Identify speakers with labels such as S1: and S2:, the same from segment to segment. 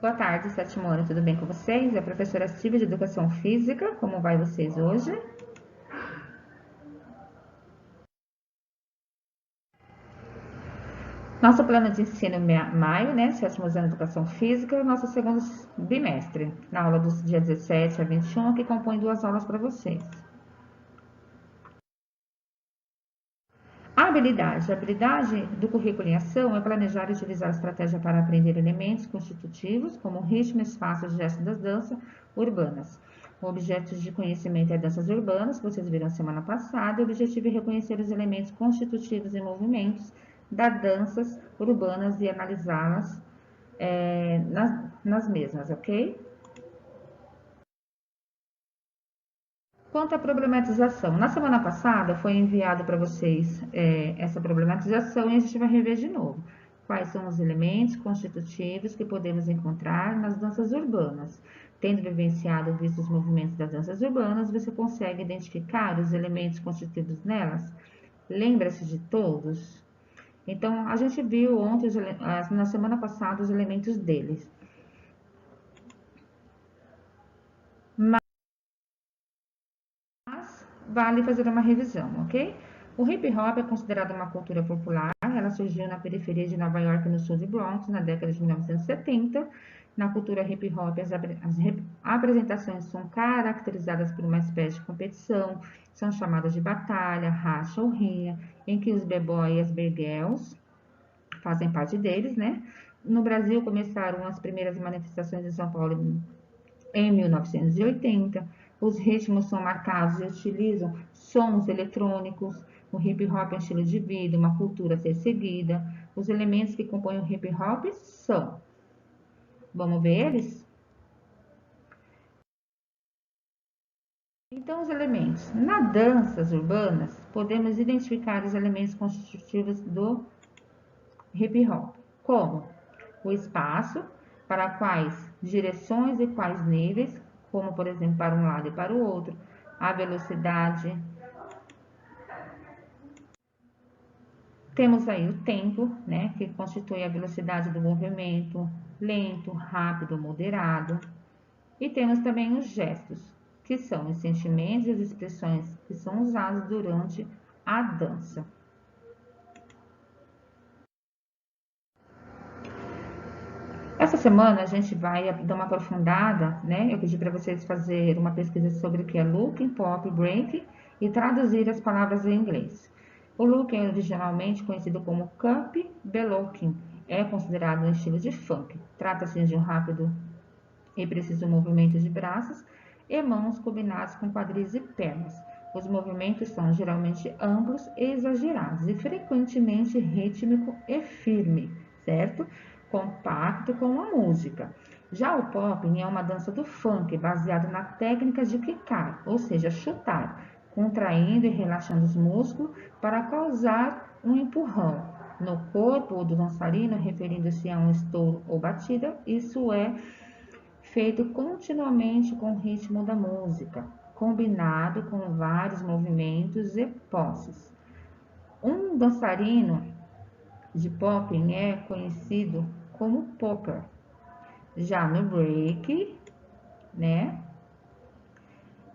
S1: Boa tarde, sétimo ano, tudo bem com vocês? É a professora Silvia de Educação Física, como vai vocês hoje? Nosso plano de ensino maio, né, sétimo ano de Educação Física, nosso segundo bimestre, na aula dos dias 17 a 21, que compõe 2 aulas para vocês. A habilidade do currículo em ação é planejar e utilizar a estratégia para aprender elementos constitutivos, como ritmo, espaço e gesto das danças urbanas. O objeto de conhecimento é danças urbanas, que vocês viram semana passada, e o objetivo é reconhecer os elementos constitutivos e movimentos das danças urbanas e analisá-las nas mesmas, ok? Quanto à problematização, na semana passada foi enviado para vocês essa problematização e a gente vai rever de novo. Quais são os elementos constitutivos que podemos encontrar nas danças urbanas? Tendo vivenciado e visto os movimentos das danças urbanas, você consegue identificar os elementos constitutivos nelas? Lembra-se de todos? Então, a gente viu ontem, na semana passada, os elementos deles. Vale fazer uma revisão, ok? O hip hop é considerado uma cultura popular, ela surgiu na periferia de Nova York, no sul de Bronx, na década de 1970. Na cultura hip hop, as apresentações são caracterizadas por uma espécie de competição, são chamadas de batalha, racha ou rinha, em que os b-boys e as b-girls fazem parte deles, né? No Brasil, começaram as primeiras manifestações em São Paulo em 1980. Os ritmos são marcados e utilizam sons eletrônicos. O hip hop é um estilo de vida, uma cultura a ser seguida. Os elementos que compõem o hip hop são, vamos ver eles? Então, os elementos. Nas danças urbanas, podemos identificar os elementos constitutivos do hip hop, como o espaço, para quais direções e quais níveis, como por exemplo para um lado e para o outro, a velocidade. Temos aí o tempo, né, que constitui a velocidade do movimento, lento, rápido, moderado. E temos também os gestos, que são os sentimentos e as expressões que são usados durante a dança. Essa semana a gente vai dar uma aprofundada, né? Eu pedi para vocês fazer uma pesquisa sobre o que é looking, pop, break e traduzir as palavras em inglês. O looking é originalmente conhecido como cup belocking, é considerado um estilo de funk. Trata-se de um rápido e preciso movimento de braços e mãos combinados com quadris e pernas. Os movimentos são geralmente amplos e exagerados e frequentemente rítmico e firme, certo? Compacto com a música. Já o popping é uma dança do funk baseada na técnica de quicar, ou seja, chutar, contraindo e relaxando os músculos para causar um empurrão no corpo do dançarino, referindo-se a um estouro ou batida. Isso é feito continuamente com o ritmo da música, combinado com vários movimentos e posses. Um dançarino de popping é conhecido como popper. Já no break, né,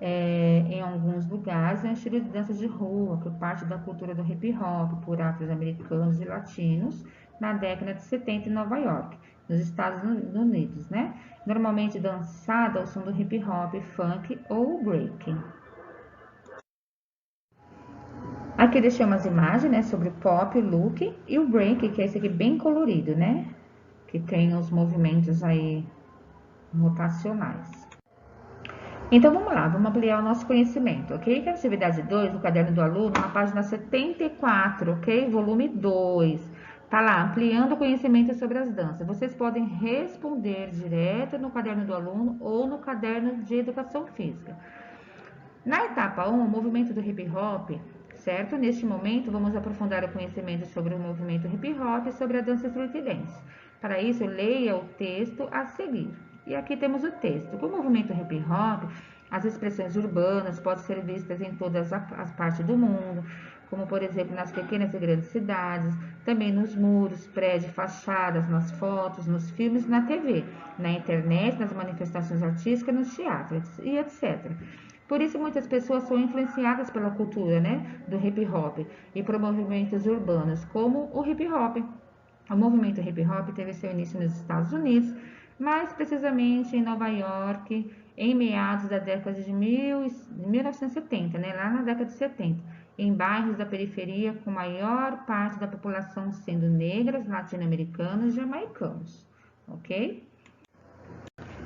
S1: em alguns lugares é um estilo de dança de rua, que parte da cultura do hip hop por afro-americanos e latinos na década de 70 em Nova York, nos Estados Unidos, né? Normalmente dançada ao som do hip hop, funk ou breaking. Aqui deixei umas imagens, né, sobre o pop, o look e o break, que é esse aqui bem colorido, né? Que tem os movimentos aí rotacionais. Então, vamos lá, vamos ampliar o nosso conhecimento, ok? Que é a atividade 2, no caderno do aluno, na página 74, ok? Volume 2. Tá lá, ampliando o conhecimento sobre as danças. Vocês podem responder direto no caderno do aluno ou no caderno de educação física. Na etapa 1, o movimento do hip hop, certo? Neste momento, vamos aprofundar o conhecimento sobre o movimento hip hop e sobre a dança street dance. Para isso, leia o texto a seguir. E aqui temos o texto. Com o movimento hip hop, as expressões urbanas podem ser vistas em todas as partes do mundo, como por exemplo nas pequenas e grandes cidades, também nos muros, prédios, fachadas, nas fotos, nos filmes, na TV, na internet, nas manifestações artísticas, nos teatros e etc. Por isso, muitas pessoas são influenciadas pela cultura, né, do hip hop e por movimentos urbanos, como o hip hop. O movimento hip hop teve seu início nos Estados Unidos, mais precisamente em Nova York, em meados da década de 1970, né, lá na década de 70, em bairros da periferia, com maior parte da população sendo negras, latino-americanos e jamaicanos, ok?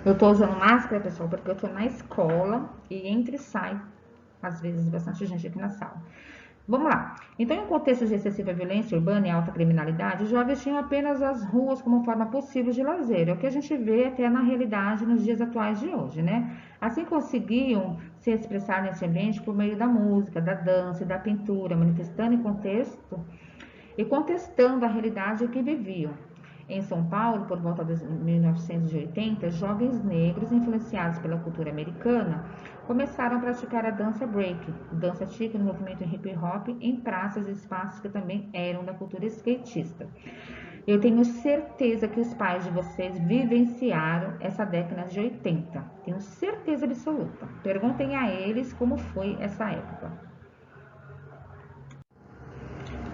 S1: Eu tô usando máscara, pessoal, porque eu tô na escola e entra e sai, às vezes, bastante gente aqui na sala. Vamos lá. Então, em contextos de excessiva violência urbana e alta criminalidade, os jovens tinham apenas as ruas como forma possível de lazer. É o que a gente vê até na realidade nos dias atuais de hoje, né? Assim conseguiam se expressar nesse ambiente por meio da música, da dança e da pintura, manifestando em contexto e contestando a realidade que viviam. Em São Paulo, por volta de 1980, jovens negros influenciados pela cultura americana começaram a praticar a dança break, dança típica do movimento hip hop, em praças e espaços que também eram da cultura skatista. Eu tenho certeza que os pais de vocês vivenciaram essa década de 80. Tenho certeza absoluta. Perguntem a eles como foi essa época.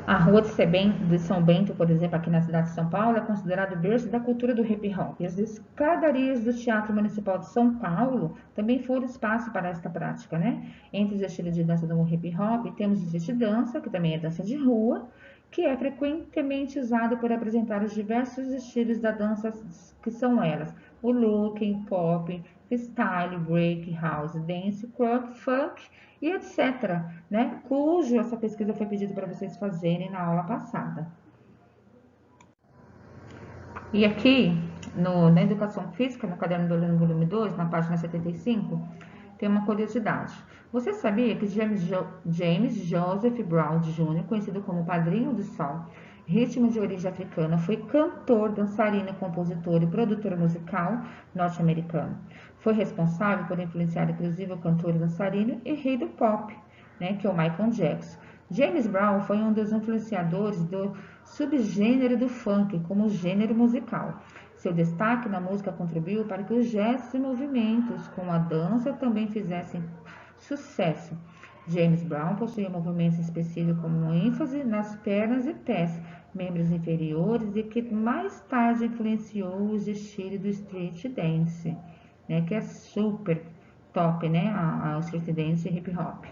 S1: A Rua de São Bento, por exemplo, aqui na cidade de São Paulo, é considerado o berço da cultura do hip hop. As escadarias do Teatro Municipal de São Paulo também foram espaço para esta prática, né? Entre os estilos de dança do hip hop, temos o street dança, que também é dança de rua, que é frequentemente usado para apresentar os diversos estilos da dança, que são elas: o looking, pop, freestyle, break, house, dance, crunk, funk e etc., né? Cujo essa pesquisa foi pedida para vocês fazerem na aula passada. E aqui, na Educação Física, no caderno do aluno volume 2, na página 75, tem uma curiosidade. Você sabia que James Joseph Brown Jr., conhecido como Padrinho do Sol, ritmo de origem africana, foi cantor, dançarino, compositor e produtor musical norte-americano. Foi responsável por influenciar inclusive o cantor, dançarino e rei do pop, né, que é o Michael Jackson. James Brown foi um dos influenciadores do subgênero do funk como gênero musical. Seu destaque na música contribuiu para que os gestos e movimentos com a dança também fizessem sucesso. James Brown possuía movimentos específicos como ênfase nas pernas e pés, membros inferiores, e que mais tarde influenciou os estilos do street dance, né, que é super top, né, a street dance e hip hop.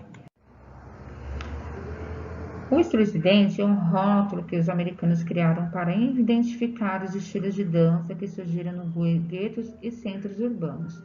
S1: O street dance é um rótulo que os americanos criaram para identificar os estilos de dança que surgiram nos guetos e centros urbanos.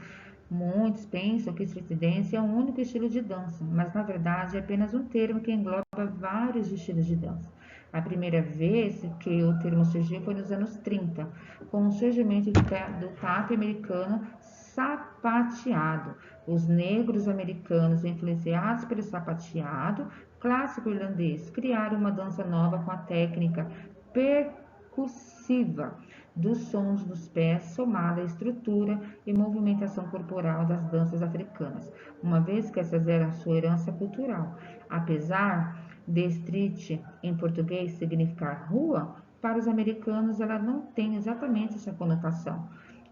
S1: Muitos pensam que street dance é um único estilo de dança, mas na verdade é apenas um termo que engloba vários estilos de dança. A primeira vez que o termo surgiu foi nos anos 30, com o surgimento do tap americano sapateado. Os negros americanos, influenciados pelo sapateado clássico irlandês, criaram uma dança nova com a técnica percussiva dos sons dos pés, somada à estrutura e movimentação corporal das danças africanas, uma vez que essas eram sua herança cultural. Apesar de street em português significar rua, para os americanos ela não tem exatamente essa conotação,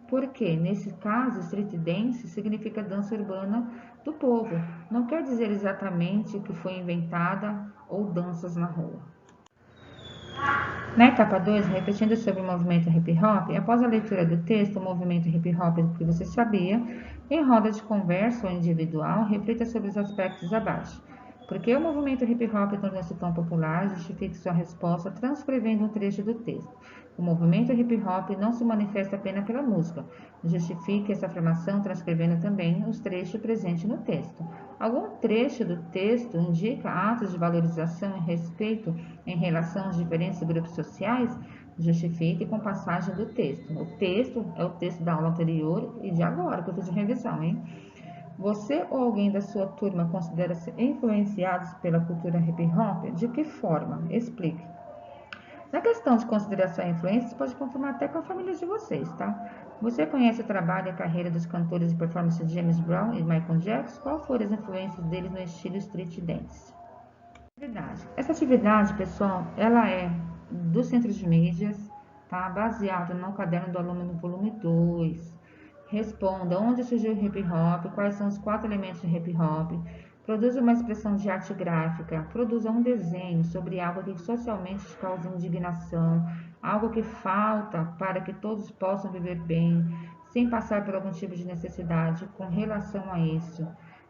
S1: porque nesse caso street dance significa dança urbana do povo, não quer dizer exatamente que foi inventada ou danças na rua. Na etapa 2, repetindo sobre o movimento hip hop, após a leitura do texto, o movimento hip hop do que você sabia, em roda de conversa ou individual, reflita sobre os aspectos abaixo. Por que o movimento hip hop tornou-se tão popular? Justifique sua resposta transcrevendo um trecho do texto. O movimento hip hop não se manifesta apenas pela música. Justifique essa afirmação transcrevendo também os trechos presentes no texto. Algum trecho do texto indica atos de valorização e respeito em relação aos diferentes grupos sociais? Justifique com passagem do texto. O texto é o texto da aula anterior e de agora, que eu fiz de revisão, hein? Você ou alguém da sua turma considera-se influenciados pela cultura hip hop? De que forma? Explique. Na questão de consideração e influência, você pode confirmar até com a família de vocês, tá? Você conhece o trabalho e a carreira dos cantores e performances de James Brown e Michael Jackson? Qual foram as influências deles no estilo street dance? Atividade. Essa atividade, pessoal, ela é do Centro de Mídias, tá? Baseada no caderno do aluno no volume 2. Responda onde surgiu o hip hop, quais são os 4 elementos do hip hop. Produza uma expressão de arte gráfica, produza um desenho sobre algo que socialmente te causa indignação, algo que falta para que todos possam viver bem, sem passar por algum tipo de necessidade com relação a isso.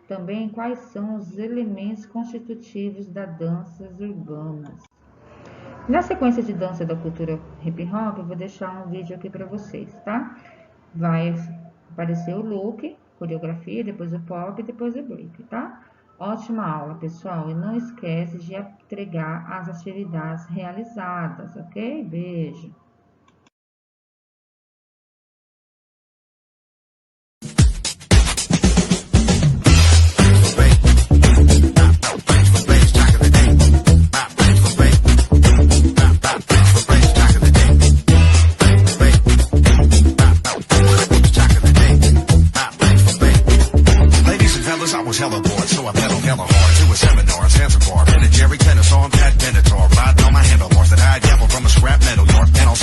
S1: Também quais são os elementos constitutivos das danças urbanas. Na sequência de dança da cultura hip hop, eu vou deixar um vídeo aqui para vocês, tá? Vai aparecer o look, coreografia, depois o pop e depois o break, tá? Ótima aula, pessoal. E não esquece de entregar as atividades realizadas, ok? Beijo!
S2: I was hella bored, so I pedaled hella hard to a seminar, Zanzibar, Ben and Jerry tennis arm, had Benatar, riding on my handlebars that I gambled from a scrap metal yard, and I'll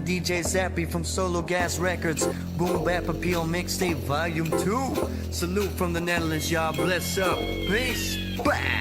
S3: DJ Zappy from Solo Gas Records. Boom Bap Appeal Mixtape Volume 2. Salute from the Netherlands, y'all. Bless up. Peace. Bam!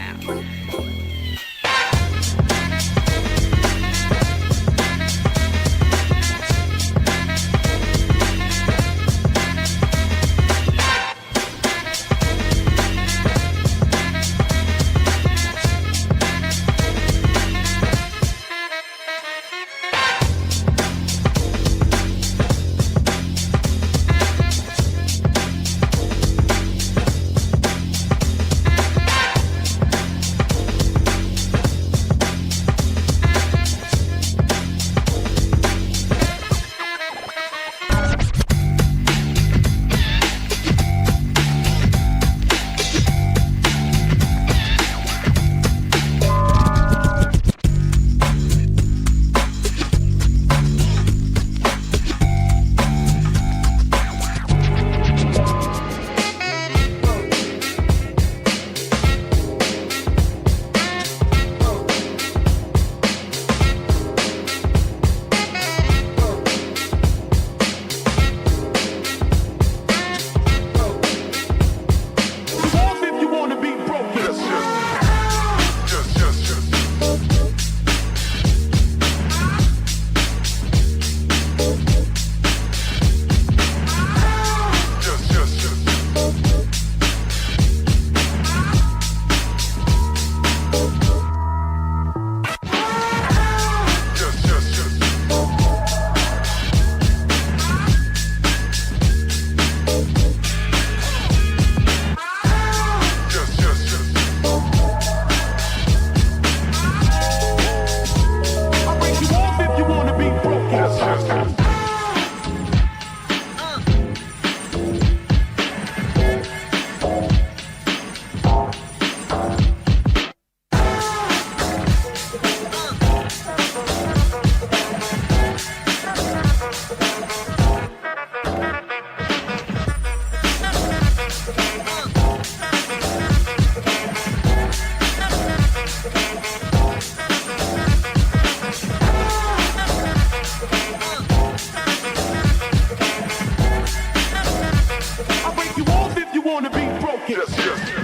S4: Yes, yes.